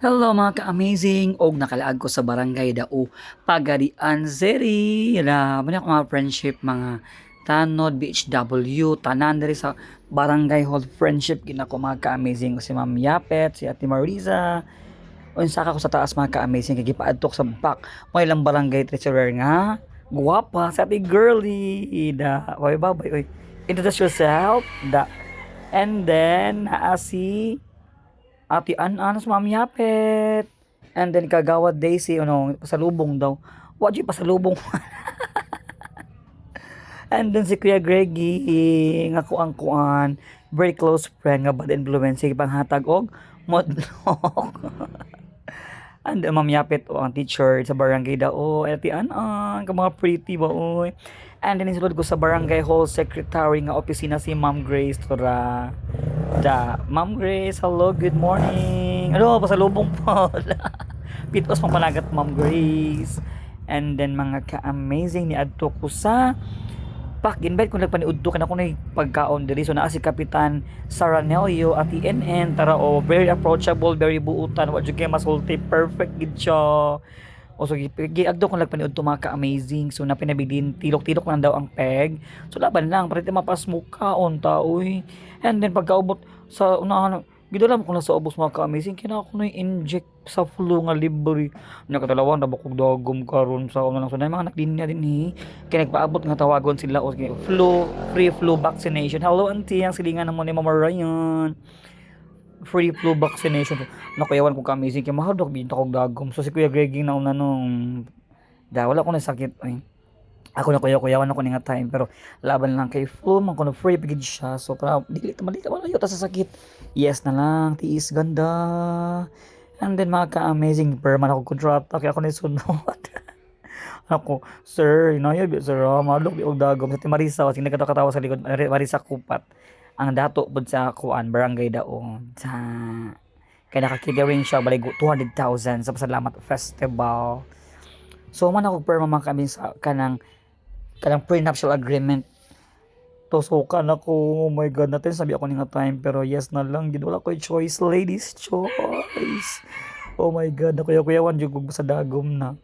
Hello mga ka-amazing og nakalaag ko sa barangay Dao Pagadian City. Muna ko mga friendship mga Tanod BHW tanan diri sa barangay hall friendship gina ko mga ka-amazing ko si Ma'am Yapet, si Ate Marisa. Unsa ka ko sa taas mga ka-amazing kay gipaadtok sa back mo ilang barangay treasurer nga guwapa sa Ate Girlie. Oy babay oy. Introduce yourself. And then si Ate An sa Ma'am Yapet. And then Kagawad Daisy, pasalubong daw. Wa di pasalubong. And then si Kuya Greggy, nga ko ang kuan, very close friend nga bad influence sige panghatag og modlok. And then Ma'am Yapet o ang teacher sa barangay Dao, Ate An, ka mga pretty ba oy. And then isulod ko sa barangay hall secretary nga opisina si Ma'am Grace Tora. Ma'am Grace, hello, good morning. Ano, pasalubong po. Pitos pang panagat, Ma'am Grace. And then mga ka-amazing ni adto ko sa invite ko nagpaniudto kana ko na pagkaon diri so naa si Kapitan Saranelio at NN tara very approachable, very buutan, wa jud kay masulti, perfect gid siya. O so giagdo ko nagpaniudto mga ka-amazing so napinabilin tilok-tilok lang daw ang peg. So laban lang para di mapasmukaon ta uy. And then pagkaubot sa unahan gidulam ko na sa ubos mga ka-amazing kina ako na inject sa flu nga libre. Nakadalawa na bakog dagom karon sa una lang so na mga naklinya din kay nagpaabot nga tawagon sila o free flu vaccination. Hello auntie, ang silingan naman ni Mama Ryan. Free flu vaccination. Nakuyawan ko ka-amazing kay mahadok binta kog dagom. So si Kuya Greging na una nung wala ko na sakit ay. Ako na kuyawan ako nga time pero laban lang kay flu man ko na free pigid siya so para dili ta malayo ta sa sakit. Yes na lang tiis ganda. And then mga ka-amazing perman ako kontrata kaya ako ni sunod. Ako, sir, inayab sir, madok di og dagom sa Marisa kasi nagkatawa sa likod Marisa Kupat. Ang dato bud sa kuan barangay Daon. Sa kaya nakakigawin siya balay 200,000 sa Pasalamat Festival. So man ako perma mga kami sa kanang prenuptial agreement tusukan ako, oh my god natin sabi ako nga time pero yes na lang gid wala ko choice, ladies choice. Oh my god nakuyawan jud sa dagom na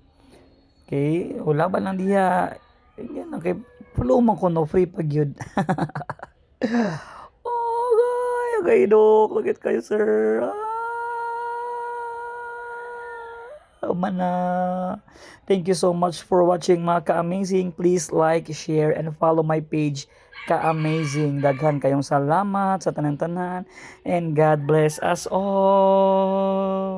okay wala ba lang diha yan kay puluman ko no free pag yun. Okay dok lagit kayo sir mana. Thank you so much for watching mga ka-amazing. Please like, share, and follow my page ka-amazing. Daghan kayong salamat sa tanan-tanan. And God bless us all.